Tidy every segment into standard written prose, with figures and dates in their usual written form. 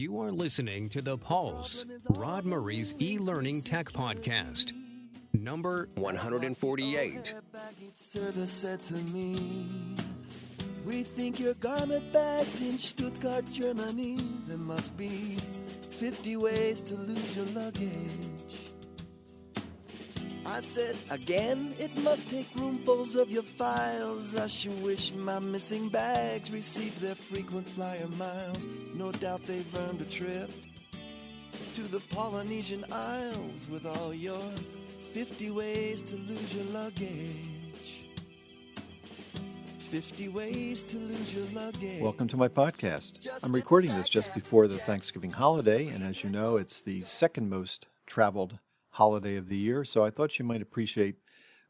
You are listening to The Pulse, Rod Murray's e-learning tech podcast, number 148. Service said to me, we think your garment bags in Stuttgart, Germany. There must be 50 ways to lose your luggage. I said, again, it must take roomfuls of your files. I sure wish my missing bags received their frequent flyer miles. No doubt they've earned a trip to the Polynesian Isles with all your 50 ways to lose your luggage. 50 ways to lose your luggage. Welcome to my podcast. I'm recording this just before the Thanksgiving holiday, and as you know, it's the second most traveled holiday of the year, so I thought you might appreciate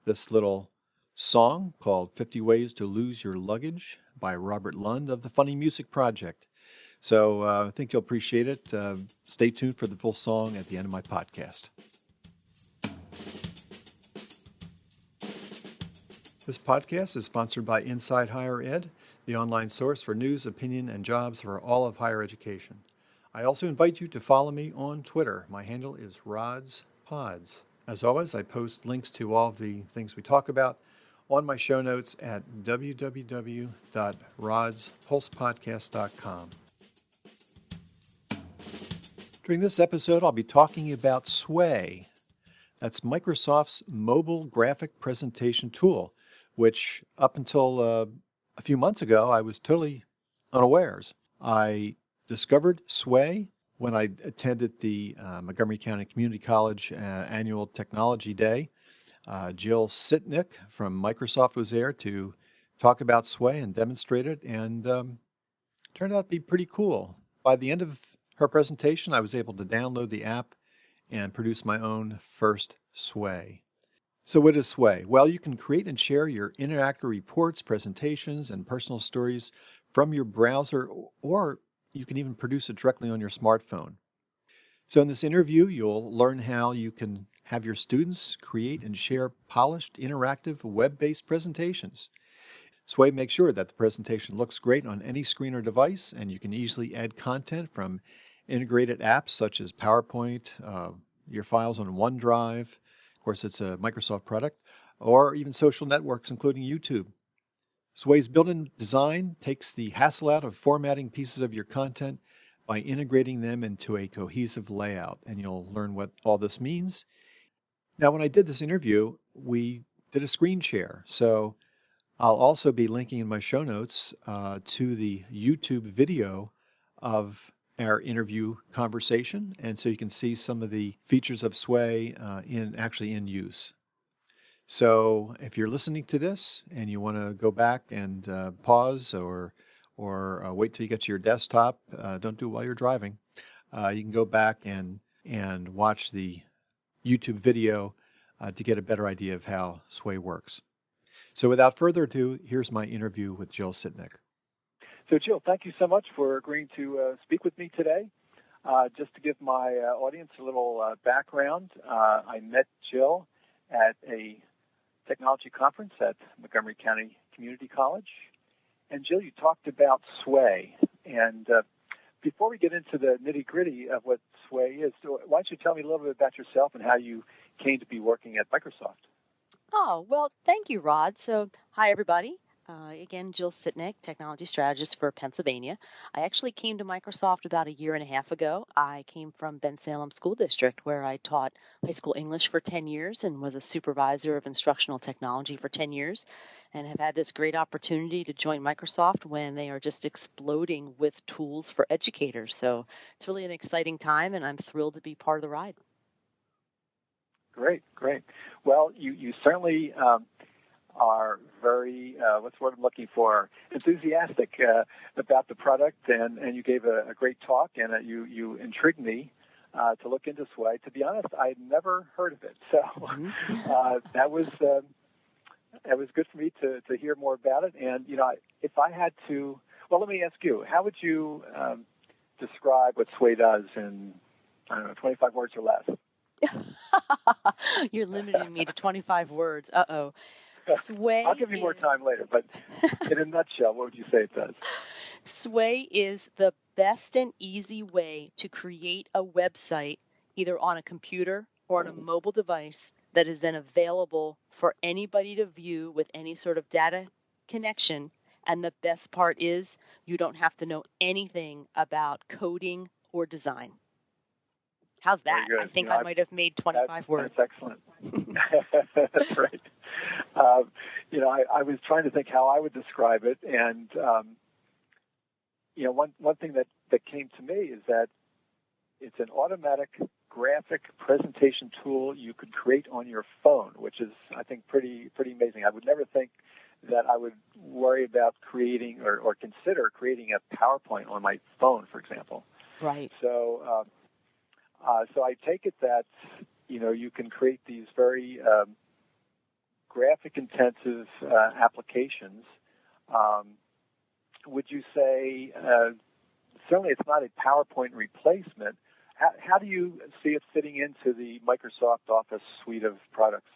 this little song called 50 Ways to Lose Your Luggage by Robert Lund of the Funny Music Project. So I think you'll appreciate it. Stay tuned for the full song at the end of my podcast. This podcast is sponsored by Inside Higher Ed, the online source for news, opinion, and jobs for all of higher education. I also invite you to follow me on Twitter. My handle is Rod's Pods. As always, I post links to all of the things we talk about on my show notes at www.rodspulsepodcast.com. During this episode, I'll be talking about Sway. That's Microsoft's mobile graphic presentation tool, which up until a few months ago, I was totally unawares. I discovered Sway when I attended the Montgomery County Community College annual technology day. Jill Sitnick from Microsoft was there to talk about Sway and demonstrate it, and turned out to be pretty cool. By the end of her presentation, I was able to download the app and produce my own first Sway. So what is Sway? Well, you can create and share your interactive reports, presentations, and personal stories from your browser, or you can even produce it directly on your smartphone. So in this interview, you'll learn how you can have your students create and share polished, interactive, web-based presentations. Sway makes sure that the presentation looks great on any screen or device, and you can easily add content from integrated apps such as PowerPoint, your files on OneDrive, of course it's a Microsoft product, or even social networks including YouTube. Sway's built-in design takes the hassle out of formatting pieces of your content by integrating them into a cohesive layout, and you'll learn what all this means. Now, when I did this interview, we did a screen share, so I'll also be linking in my show notes to the YouTube video of our interview conversation, and so you can see some of the features of Sway in use. So if you're listening to this and you want to go back and pause or wait till you get to your desktop, don't do it while you're driving. You can go back and watch the YouTube video to get a better idea of how Sway works. So without further ado, here's my interview with Jill Sitnick. So Jill, thank you so much for agreeing to speak with me today. Just to give my audience a little background, I met Jill at a technology conference at Montgomery County Community College. And Jill, you talked about Sway. And before we get into the nitty-gritty of what Sway is, why don't you tell me a little bit about yourself and how you came to be working at Microsoft? Oh, well, thank you, Rod. So, hi, everybody. Again, Jill Sitnick, technology strategist for Pennsylvania. I actually came to Microsoft about a year and a half ago. I came from Bensalem School District, where I taught high school English for 10 years and was a supervisor of instructional technology for 10 years, and have had this great opportunity to join Microsoft when they are just exploding with tools for educators. So it's really an exciting time, and I'm thrilled to be part of the ride. Great. Well, you certainly are very, what's the word I'm looking for, enthusiastic about the product, and you gave a great talk, and you intrigued me to look into Sway. To be honest, I had never heard of it, so that was good for me to hear more about it. And, if I had to, well, let me ask you, how would you describe what Sway does in, 25 words or less? You're limiting me to 25 words. Uh-oh. Sway. I'll give you more time later, but in a nutshell, what would you say it does? Sway is the best and easy way to create a website, either on a computer or on a mobile device, that is then available for anybody to view with any sort of data connection. And the best part is you don't have to know anything about coding or design. How's that? Very I good. think I might have made 25 words. That's excellent. That's right. I was trying to think how I would describe it, and one thing that came to me is that it's an automatic graphic presentation tool you could create on your phone, which is, I think, pretty amazing. I would never think that I would worry about creating or consider creating a PowerPoint on my phone, for example. Right. So I take it that you can create these very graphic-intensive applications. Would you say certainly it's not a PowerPoint replacement? How do you see it fitting into the Microsoft Office suite of products?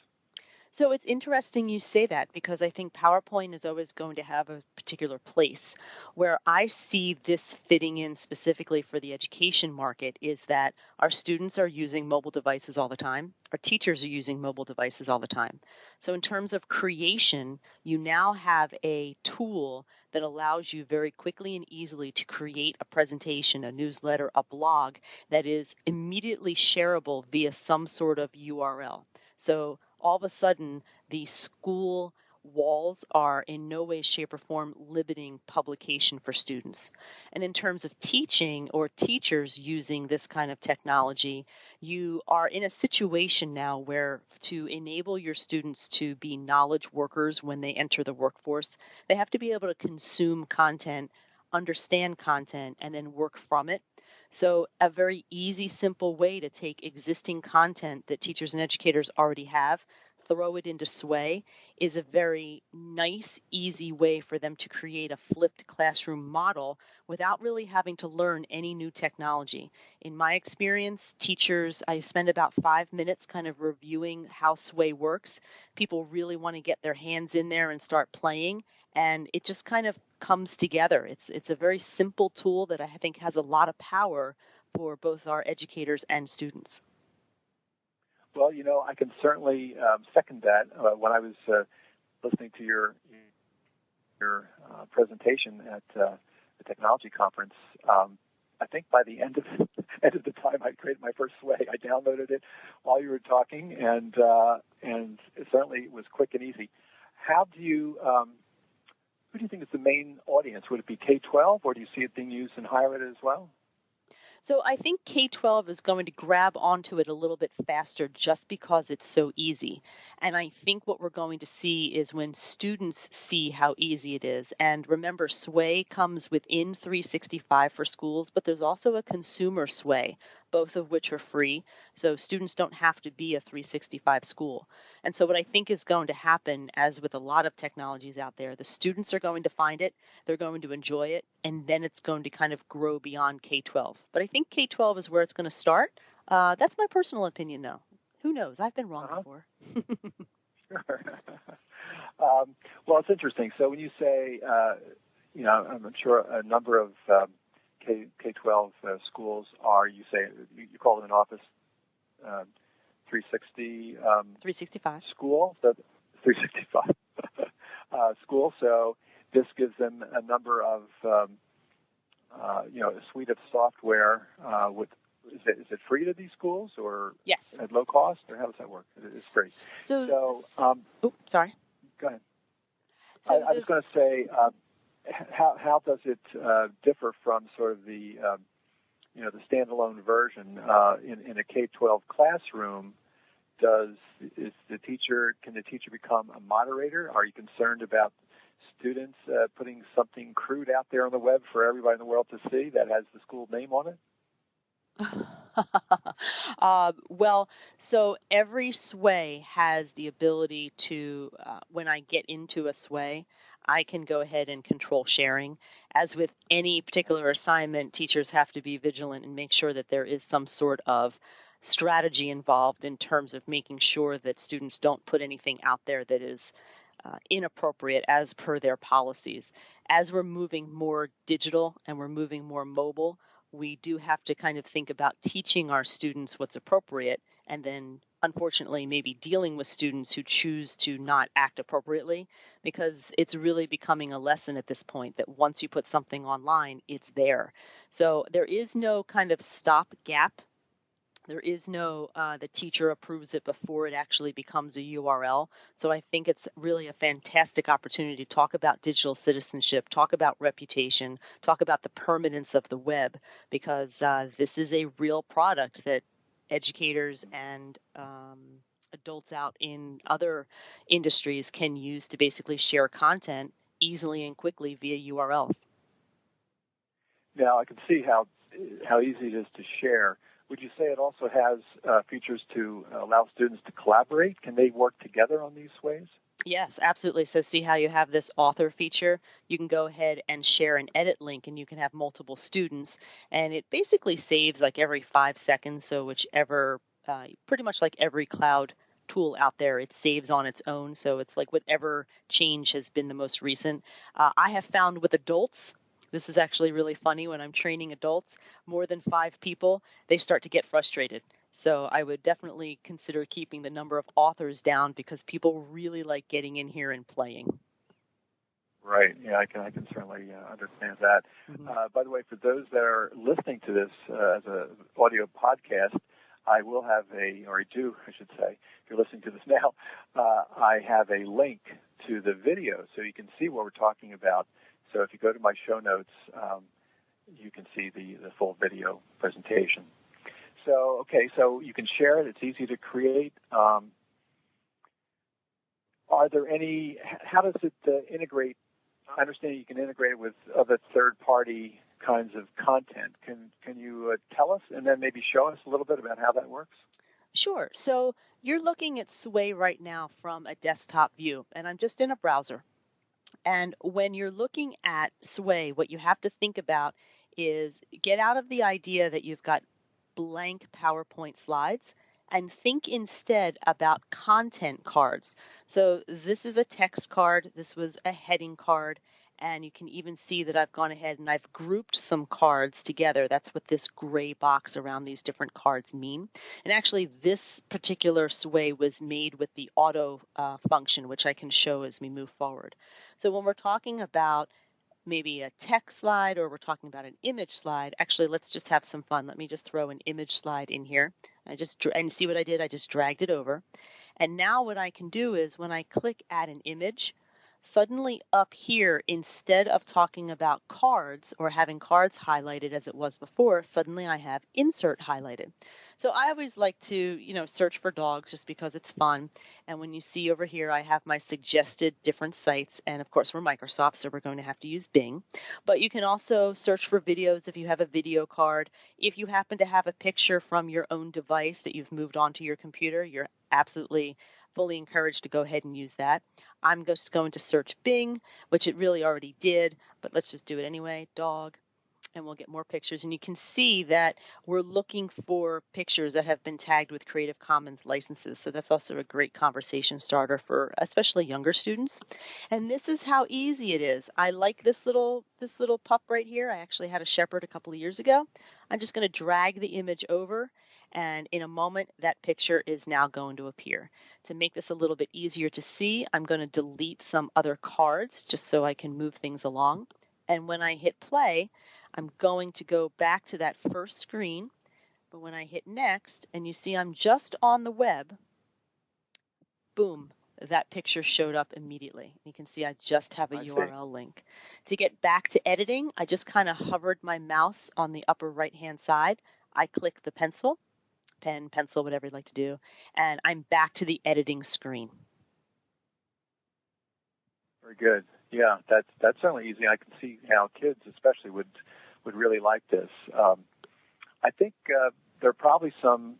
So it's interesting you say that, because I think PowerPoint is always going to have a particular place. Where I see this fitting in specifically for the education market is that our students are using mobile devices all the time. Our teachers are using mobile devices all the time. So in terms of creation, you now have a tool that allows you very quickly and easily to create a presentation, a newsletter, a blog that is immediately shareable via some sort of URL. So all of a sudden, the school walls are in no way, shape, or form limiting publication for students. And in terms of teaching or teachers using this kind of technology, you are in a situation now where to enable your students to be knowledge workers when they enter the workforce, they have to be able to consume content, understand content, and then work from it. So a very easy, simple way to take existing content that teachers and educators already have, throw it into Sway, is a very nice, easy way for them to create a flipped classroom model without really having to learn any new technology. In my experience, teachers, I spend about 5 minutes kind of reviewing how Sway works. People really want to get their hands in there and start playing, and it just kind of comes together. It's a very simple tool that I think has a lot of power for both our educators and students. Well, I can certainly second that. When I was listening to your presentation at the technology conference, I think by the end of the time I created my first Sway, I downloaded it while you were talking, and it certainly was quick and easy. Who do you think is the main audience? Would it be K-12, or do you see it being used in higher ed as well? So I think K-12 is going to grab onto it a little bit faster just because it's so easy. And I think what we're going to see is when students see how easy it is. And remember, Sway comes within 365 for schools, but there's also a consumer Sway, both of which are free. So students don't have to be a 365 school. And so what I think is going to happen, as with a lot of technologies out there, the students are going to find it, they're going to enjoy it, and then it's going to kind of grow beyond K-12. But I think K-12 is where it's going to start. That's my personal opinion, though. Who knows? I've been wrong before. Sure. Well, it's interesting. So when you say, I'm sure a number of K-12 schools are, you call it an Office 360 365 school, so 365 school. So this gives them a number of, a suite of software. Is it free to these schools, or yes, at low cost, or how does that work? It's free. So sorry. Go ahead. So I was going to say, how does it differ from sort of the the standalone version in a K-12 classroom? Can the teacher become a moderator? Are you concerned about students putting something crude out there on the web for everybody in the world to see that has the school name on it? Well, so every Sway has the ability to, when I get into a Sway, I can go ahead and control sharing. As with any particular assignment, teachers have to be vigilant and make sure that there is some sort of strategy involved in terms of making sure that students don't put anything out there that is inappropriate as per their policies. As we're moving more digital and we're moving more mobile, we do have to kind of think about teaching our students what's appropriate, and then unfortunately maybe dealing with students who choose to not act appropriately, because it's really becoming a lesson at this point that once you put something online, it's there. So there is no kind of stopgap. There is no the teacher approves it before it actually becomes a URL. So I think it's really a fantastic opportunity to talk about digital citizenship, talk about reputation, talk about the permanence of the web, because this is a real product that educators and adults out in other industries can use to basically share content easily and quickly via URLs. Now, I can see how easy it is to share. Would you say it also has features to allow students to collaborate? Can they work together on these sways? Yes, absolutely. So see how you have this author feature? You can go ahead and share an edit link, and you can have multiple students. And it basically saves like every 5 seconds. So whichever, pretty much like every cloud tool out there, it saves on its own. So it's like whatever change has been the most recent. I have found with adults, this is actually really funny. When I'm training adults, more than 5 people, they start to get frustrated. So I would definitely consider keeping the number of authors down, because people really like getting in here and playing. Right. Yeah, I can certainly understand that. Mm-hmm. By the way, for those that are listening to this as an audio podcast, I will have I should say, if you're listening to this now, I have a link to the video so you can see what we're talking about. So if you go to my show notes, you can see the full video presentation. So, okay, so you can share it. It's easy to create. Are there any, how does it integrate? I understand you can integrate it with other third-party kinds of content. Can you tell us and then maybe show us a little bit about how that works? Sure. So you're looking at Sway right now from a desktop view, and I'm just in a browser. And when you're looking at Sway, what you have to think about is get out of the idea that you've got blank PowerPoint slides and think instead about content cards. So this is a text card. This was a heading card. And you can even see that I've gone ahead and I've grouped some cards together. That's what this gray box around these different cards mean. And actually, this particular Sway was made with the auto function, which I can show as we move forward. So when we're talking about maybe a text slide or we're talking about an image slide, actually, let's just have some fun. Let me just throw an image slide in here. And see what I did? I just dragged it over. And now what I can do is when I click add an image, suddenly up here, instead of talking about cards or having cards highlighted as it was before, suddenly I have insert highlighted. So I always like to, search for dogs just because it's fun. And when you see over here, I have my suggested different sites. And of course, we're Microsoft, so we're going to have to use Bing. But you can also search for videos if you have a video card. If you happen to have a picture from your own device that you've moved onto your computer, you're absolutely fully encouraged to go ahead and use that. I'm just going to search Bing, which it really already did, but let's just do it anyway, dog, and we'll get more pictures. And you can see that we're looking for pictures that have been tagged with Creative Commons licenses. So that's also a great conversation starter for especially younger students. And this is how easy it is. I like this little pup right here. I actually had a shepherd a couple of years ago. I'm just going to drag the image over, and in a moment, that picture is now going to appear. To make this a little bit easier to see, I'm going to delete some other cards just so I can move things along. And when I hit play, I'm going to go back to that first screen. But when I hit next, and you see I'm just on the web, boom, that picture showed up immediately. You can see I just have a URL link. To get back to editing, I just kind of hovered my mouse on the upper right-hand side. I click the pencil, pen, pencil, whatever you'd like to do, and I'm back to the editing screen. Very good. Yeah, that's certainly easy. I can see how kids especially would really like this. I think there are probably some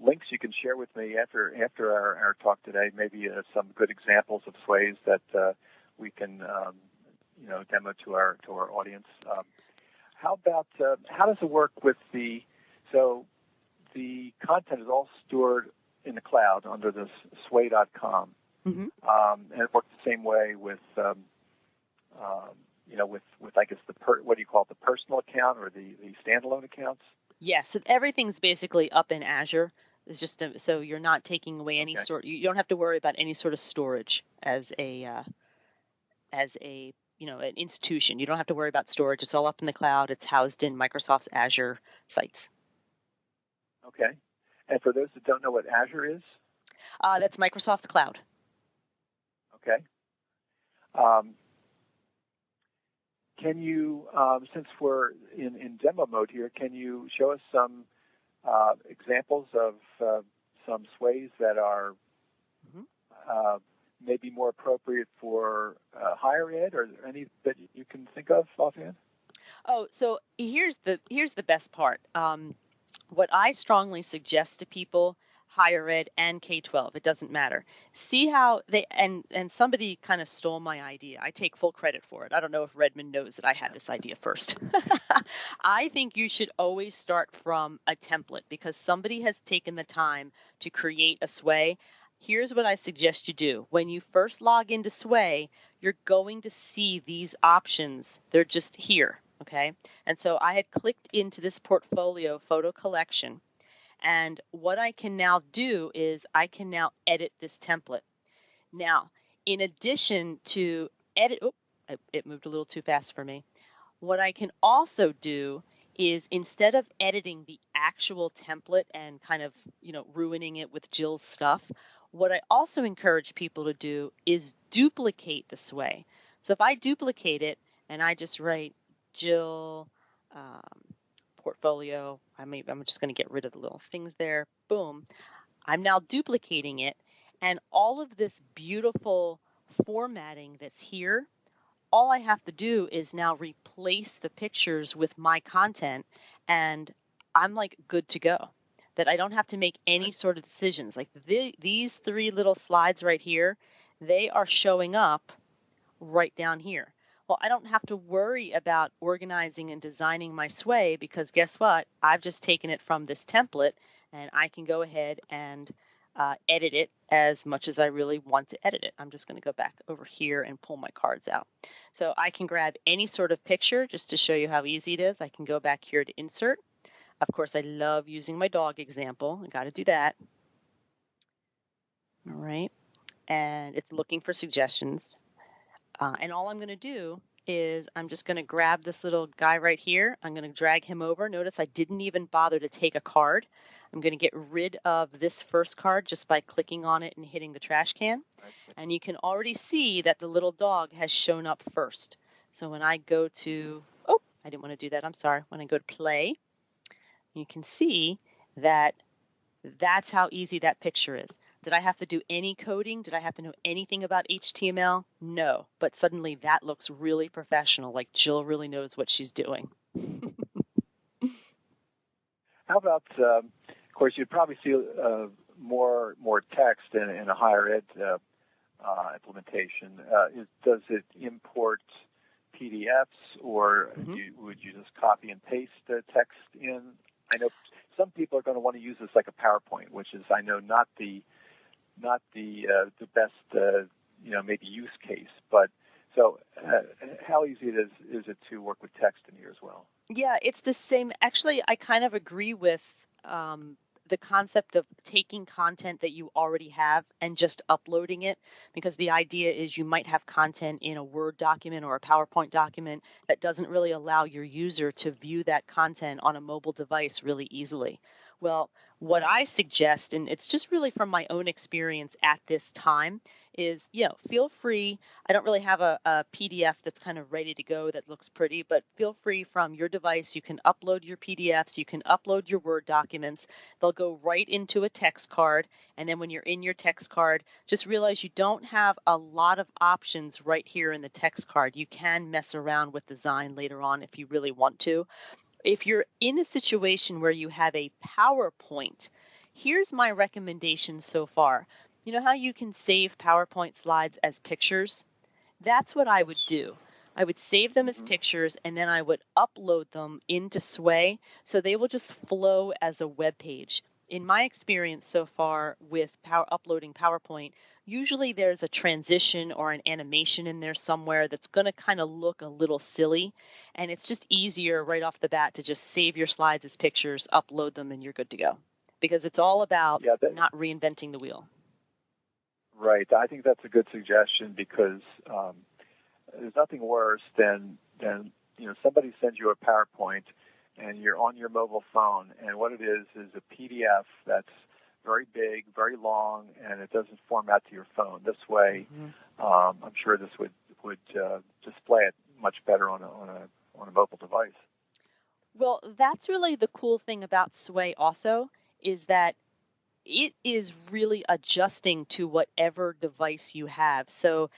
links you can share with me after our talk today, maybe some good examples of sways that we can demo to our audience. How about how does it work with the content is all stored in the cloud under this sway.com. Mm-hmm. And it works the same way with, with I guess what do you call it, the personal account or the standalone accounts? Yes, so everything's basically up in Azure. It's just so you're not taking away any Okay. you don't have to worry about any sort of storage as a an institution. You don't have to worry about storage. It's all up in the cloud. It's housed in Microsoft's Azure sites. Okay. And for those that don't know what Azure is? That's Microsoft's cloud. Okay. Can you, since we're in demo mode here, can you show us some examples of some sways that are maybe more appropriate for higher ed, or any that you can think of offhand? Oh, so here's the best part. What I strongly suggest to people, higher ed and K-12, it doesn't matter. See how they and somebody kind of stole my idea. I take full credit for it. I don't know if Redmond knows that I had this idea first. I think you should always start from a template because somebody has taken the time to create a sway. Here's what I suggest you do. When you first log into Sway, you're going to see these options. They're just here, okay? And so I had clicked into this portfolio photo collection, and what I can now do is I can now edit this template. Now, in addition to edit, it moved a little too fast for me. What I can also do is instead of editing the actual template and kind of, ruining it with Jill's stuff, what I also encourage people to do is duplicate the sway. So if I duplicate it and I just write Jill portfolio, I'm just going to get rid of the little things there. Boom. I'm now duplicating it. And all of this beautiful formatting that's here, all I have to do is now replace the pictures with my content, and I'm like good to go. That I don't have to make any sort of decisions. Like these 3 little slides right here, they are showing up right down here. Well, I don't have to worry about organizing and designing my sway because guess what? I've just taken it from this template, and I can go ahead and edit it as much as I really want to edit it. I'm just going to go back over here and pull my cards out. So I can grab any sort of picture just to show you how easy it is. I can go back here to insert. Of course, I love using my dog example. I got to do that. All right. And it's looking for suggestions. And all I'm going to do is I'm just going to grab this little guy right here. I'm going to drag him over. Notice I didn't even bother to take a card. I'm going to get rid of this first card just by clicking on it and hitting the trash can. And you can already see that the little dog has shown up first. So when I go to, I didn't want to do that. I'm sorry. When I go to play, you can see that that's how easy that picture is. Did I have to do any coding? Did I have to know anything about HTML? No, but suddenly that looks really professional, like Jill really knows what she's doing. How about, of course, you'd probably see more text in a higher ed implementation. Does it import PDFs, or would you just copy and paste the text in? I know some people are going to want to use this like a PowerPoint, which is, I know, not the best maybe use case. But so how easy is it to work with text in here as well? Yeah, it's the same. Actually, I kind of agree with the concept of taking content that you already have and just uploading it, because the idea is you might have content in a Word document or a PowerPoint document that doesn't really allow your user to view that content on a mobile device really easily. Well, what I suggest, and it's just really from my own experience at this time, is, feel free. I don't really have a PDF that's kind of ready to go that looks pretty, but feel free from your device. You can upload your PDFs. You can upload your Word documents. They'll go right into a text card. And then when you're in your text card, just realize you don't have a lot of options right here in the text card. You can mess around with design later on if you really want to. If you're in a situation where you have a PowerPoint, here's my recommendation so far. You know how you can save PowerPoint slides as pictures? That's what I would do. I would save them as pictures, and then I would upload them into Sway, so they will just flow as a web page. in my experience so far with uploading PowerPoint, usually there's a transition or an animation in there somewhere that's going to kind of look a little silly. And it's just easier right off the bat to just save your slides as pictures, upload them, and you're good to go. Because it's all about not reinventing the wheel. Right. I think that's a good suggestion because there's nothing worse than somebody sends you a PowerPoint and you're on your mobile phone, and what it is a PDF that's very big, very long, and it doesn't format to your phone. This way, I'm sure this would display it much better on a mobile device. Well, that's really the cool thing about Sway also, is that it is really adjusting to whatever device you have. So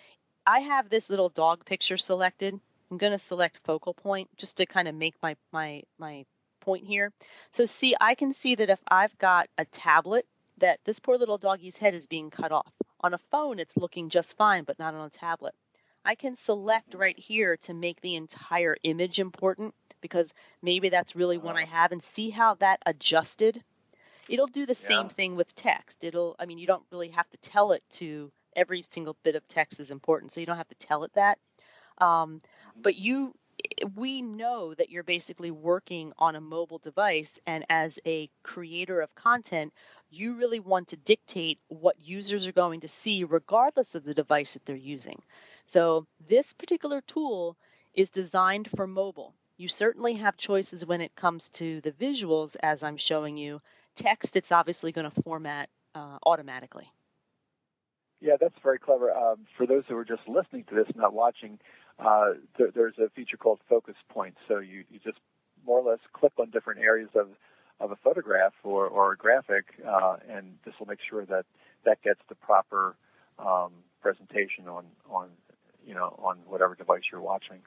I have this little dog picture selected. I'm going to select focal point just to kind of make my point here. So see, I can see that if I've got a tablet, that this poor little doggy's head is being cut off. On a phone, it's looking just fine, but not on a tablet. I can select right here to make the entire image important because maybe that's really what I have, and see how that adjusted. It'll do the same thing with text. You don't really have to tell it to every single bit of text is important, so you don't have to tell it that. But we know that you're basically working on a mobile device, and as a creator of content, you really want to dictate what users are going to see regardless of the device that they're using. So this particular tool is designed for mobile. You certainly have choices when it comes to the visuals, as I'm showing you. Text, it's obviously going to format automatically. Yeah, that's very clever. For those who are just listening to this, not watching, there's a feature called Focus Points. So you just more or less click on different areas of a photograph or a graphic, and this will make sure that gets the proper presentation on whatever device you're watching.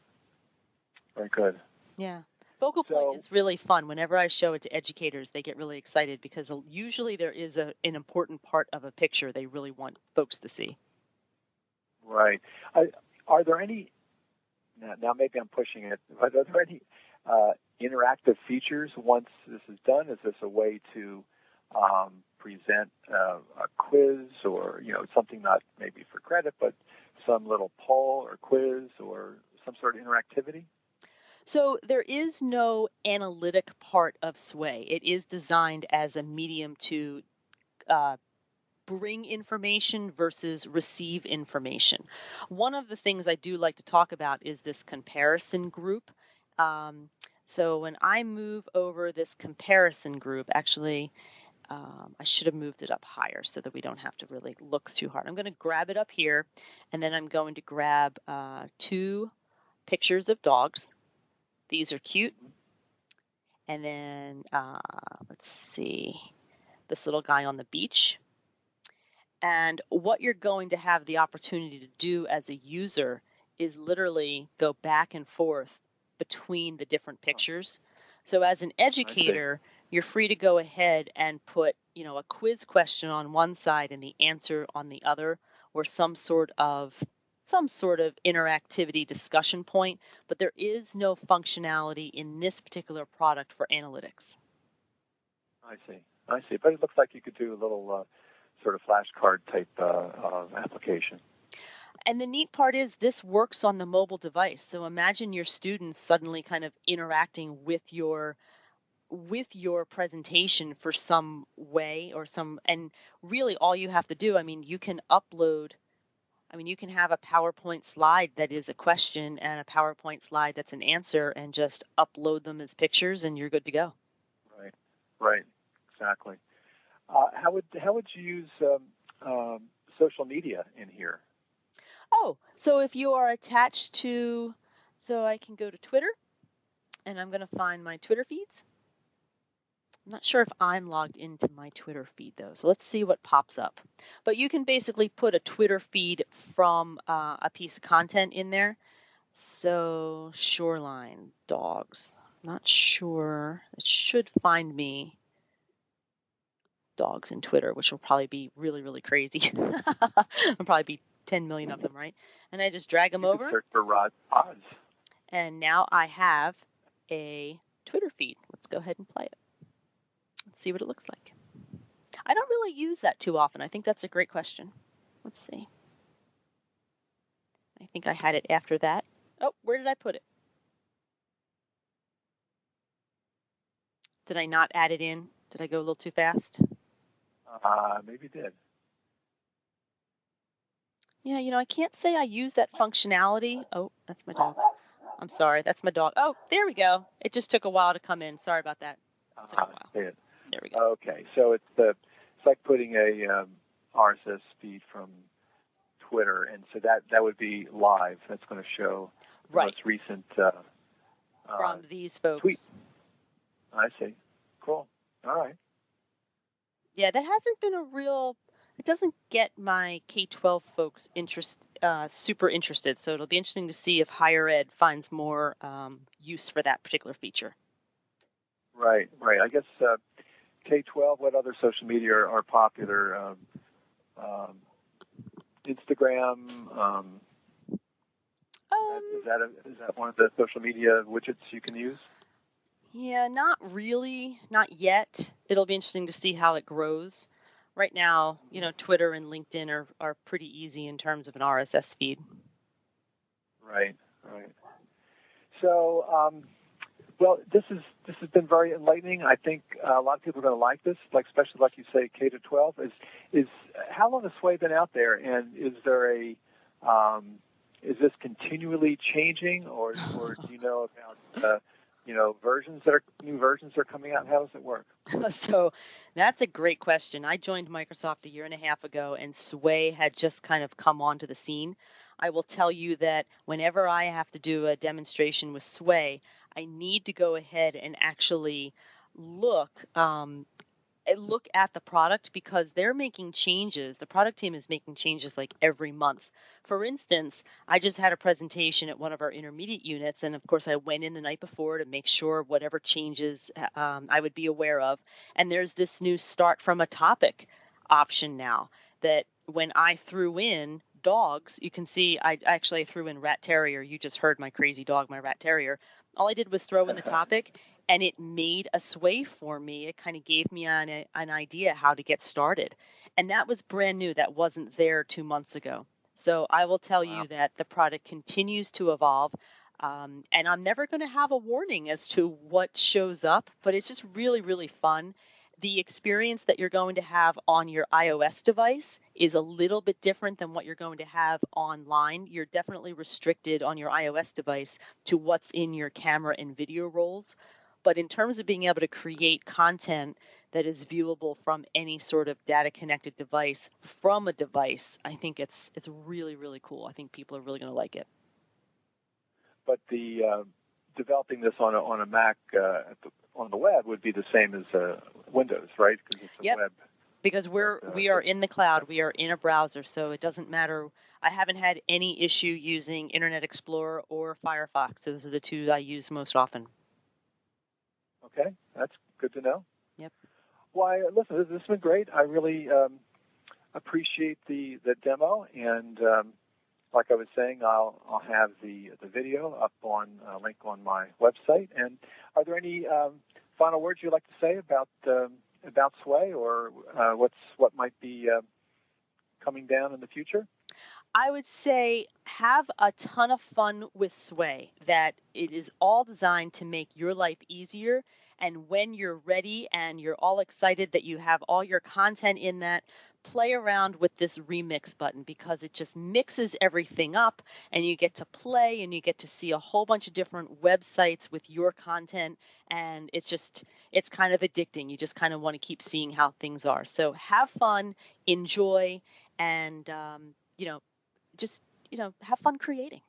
Very good. Yeah. Focal point is really fun. Whenever I show it to educators, they get really excited because usually there is an important part of a picture they really want folks to see. Right. Are there any, now maybe I'm pushing it, but are there any interactive features once this is done? Is this a way to present a quiz or, something not maybe for credit, but some little poll or quiz or some sort of interactivity? So there is no analytic part of Sway. It is designed as a medium to bring information versus receive information. One of the things I do like to talk about is this comparison group. So when I move over this comparison group, actually, I should have moved it up higher so that we don't have to really look too hard. I'm going to grab it up here, and then I'm going to grab 2 pictures of dogs. These are cute. And then, let's see, this little guy on the beach. And what you're going to have the opportunity to do as a user is literally go back and forth between the different pictures. So as an educator, you're free to go ahead and put, a quiz question on one side and the answer on the other, or some sort of interactivity discussion point, but there is no functionality in this particular product for analytics. I see. But it looks like you could do a little sort of flashcard type application. And the neat part is this works on the mobile device. So imagine your students suddenly kind of interacting with your presentation for some way and really all you have to do, you can upload. You can have a PowerPoint slide that is a question and a PowerPoint slide that's an answer and just upload them as pictures and you're good to go. Right, exactly. How would you use social media in here? Oh, so if you are attached to, so I can go to Twitter and I'm going to find my Twitter feeds. I'm not sure if I'm logged into my Twitter feed, though, so let's see what pops up. But you can basically put a Twitter feed from a piece of content in there. So, shoreline, dogs. Not sure. It should find me dogs in Twitter, which will probably be really, really crazy. There'll probably be 10 million of them, right? And I just drag them over. Search for Rod Pods. And now I have a Twitter feed. Let's go ahead and play it. Let's see what it looks like. I don't really use that too often. I think that's a great question. Let's see. I think I had it after that. Oh, where did I put it? Did I not add it in? Did I go a little too fast? Maybe did. Yeah, I can't say I use that functionality. Oh, that's my dog. I'm sorry, that's my dog. Oh, there we go. It just took a while to come in. Sorry about that. It took a while. There we go. Okay, so it's like putting a RSS feed from Twitter, and so that would be live. That's going to show the Right. most recent From these folks. tweet. I see. Cool. All right. Yeah, that hasn't been a real. It doesn't get my K-12 folks super interested. So it'll be interesting to see if higher ed finds more use for that particular feature. Right. I guess K-12. What other social media are popular? Instagram. Is that one of the social media widgets you can use? Yeah, not really, not yet. It'll be interesting to see how it grows. Right now, Twitter and LinkedIn are pretty easy in terms of an RSS feed. Right. So, well, this has been very enlightening. I think a lot of people are going to like this, especially like you say, K to 12. Is how long has Sway been out there, and is there is this continually changing, or do you know about new versions are coming out? How does it work? So that's a great question. I joined Microsoft a year and a half ago, and Sway had just kind of come onto the scene. I will tell you that whenever I have to do a demonstration with Sway, I need to go ahead and actually look at the product, because they're making changes. The product team is making changes like every month. For instance, I just had a presentation at one of our intermediate units, and of course I went in the night before to make sure whatever changes I would be aware of. And there's this new start from a topic option now that when I threw in dogs, you can see I actually threw in rat terrier. You just heard my crazy dog, my rat terrier. All I did was throw in the topic, and it made a Sway for me. It kind of gave me an idea how to get started. And that was brand new. That wasn't there 2 months ago. So I will tell you that the product continues to evolve. And I'm never going to have a warning as to what shows up, but it's just really, really fun. The experience that you're going to have on your iOS device is a little bit different than what you're going to have online. You're definitely restricted on your iOS device to what's in your camera and video rolls. But in terms of being able to create content that is viewable from any sort of data-connected device from a device, I think it's really, really cool. I think people are really going to like it. But the developing this on a Mac on the web would be the same as Windows, right? Because it's a web. Because we are in the cloud, we are in a browser, so it doesn't matter. I haven't had any issue using Internet Explorer or Firefox. Those are the two I use most often. Okay, that's good to know. Yep. Why, listen, this has been great. I really appreciate the demo, and like I was saying, I'll have the video up on link on my website. And are there any final words you'd like to say about Sway, or what might be coming down in the future? I would say have a ton of fun with Sway, that it is all designed to make your life easier. And when you're ready and you're all excited that you have all your content in that, play around with this remix button, because it just mixes everything up, and you get to play and you get to see a whole bunch of different websites with your content. And it's kind of addicting. You just kind of want to keep seeing how things are. So have fun, enjoy, and, have fun creating.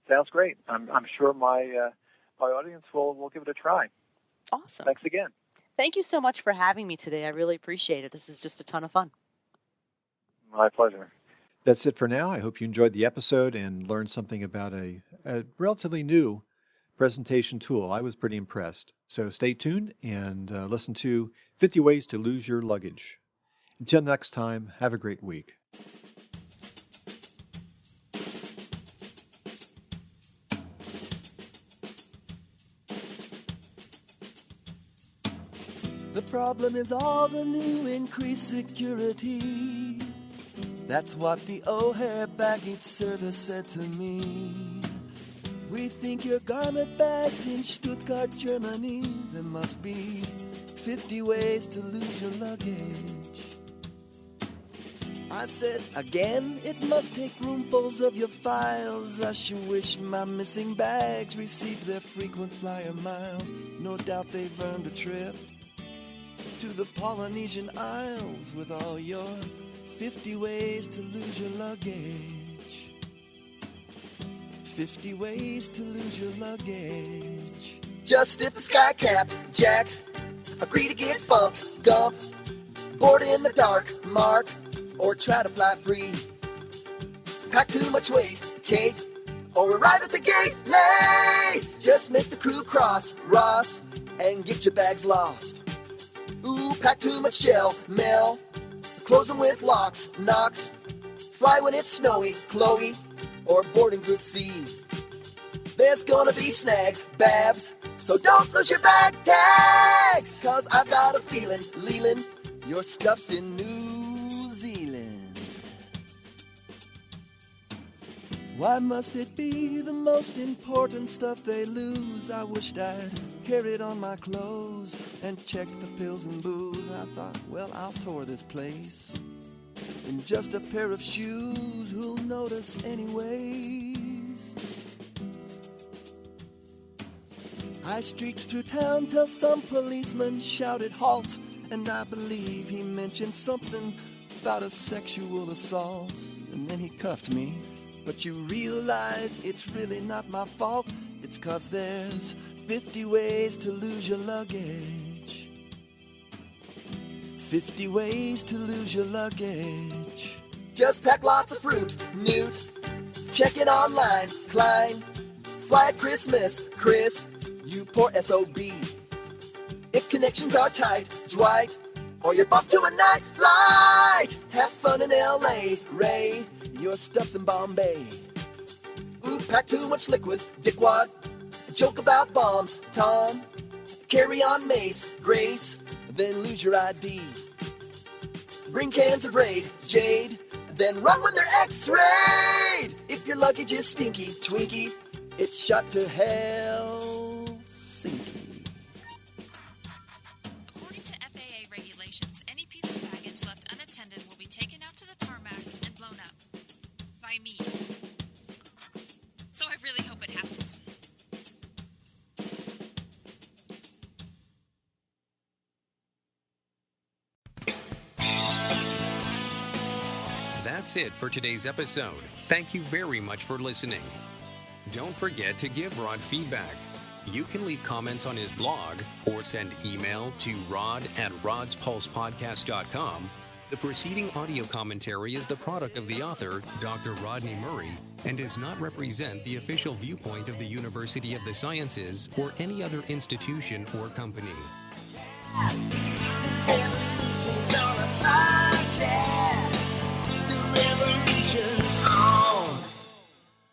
Sounds great. I'm sure my audience will give it a try. Awesome. Thanks again. Thank you so much for having me today. I really appreciate it. This is just a ton of fun. My pleasure. That's it for now. I hope you enjoyed the episode and learned something about a relatively new presentation tool. I was pretty impressed. So stay tuned and listen to 50 Ways to Lose Your Luggage. Until next time, have a great week. The problem is all the new increased security. That's what the O'Hare baggage service said to me. We think your garment bag's in Stuttgart, Germany. There must be 50 ways to lose your luggage. I said, again, it must take roomfuls of your files. I sure wish my missing bags received their frequent flyer miles. No doubt they've earned a trip to the Polynesian Isles with all your 50 ways to lose your luggage. 50 ways to lose your luggage. Just if the sky cap, Jack, agree to get bumped, gump, board in the dark, Mark, or try to fly free. Pack too much weight, Kate, or arrive at the gate late. Just make the crew cross, Ross, and get your bags lost. Ooh, pack too much shell, Mel, close them with locks, Knox, fly when it's snowy, Chloe, or boarding group C. There's gonna be snags, Babs, so don't lose your bag tags, cause I've got a feeling, Leland, your stuff's in New Zealand. Why must it be the most important stuff they lose? I wished I'd carried on my clothes and checked the pills and booze. I thought, well, I'll tour this place in just a pair of shoes. Who'll notice anyways? I streaked through town till some policeman shouted halt, and I believe he mentioned something about a sexual assault. And then he cuffed me. But you realize it's really not my fault. It's 'cause there's 50 ways to lose your luggage. 50 ways to lose your luggage. Just pack lots of fruit, Newt. Check it online, Klein. Fly at Christmas, Chris. You poor SOB. If connections are tight, Dwight, or you're bumped to a night flight, have fun in LA, Ray. Your stuff's in Bombay. Ooh, pack too much liquid, Dickwad. Joke about bombs, Tom. Carry on mace, Grace. Then lose your ID. Bring cans of Raid, Jade. Then run when they're X-rayed. If your luggage is stinky, Twinkie, it's shot to Helsinki. According to FAA regulations, any piece of baggage left unattended will be taken out to the tarmac and blown up. By me. So I really hope it happens. That's it for today's episode. Thank you very much for listening. Don't forget to give Rod feedback. You can leave comments on his blog or send email to rod@rodspulsepodcast.com. The preceding audio commentary is the product of the author, Dr. Rodney Murray, and does not represent the official viewpoint of the University of the Sciences or any other institution or company.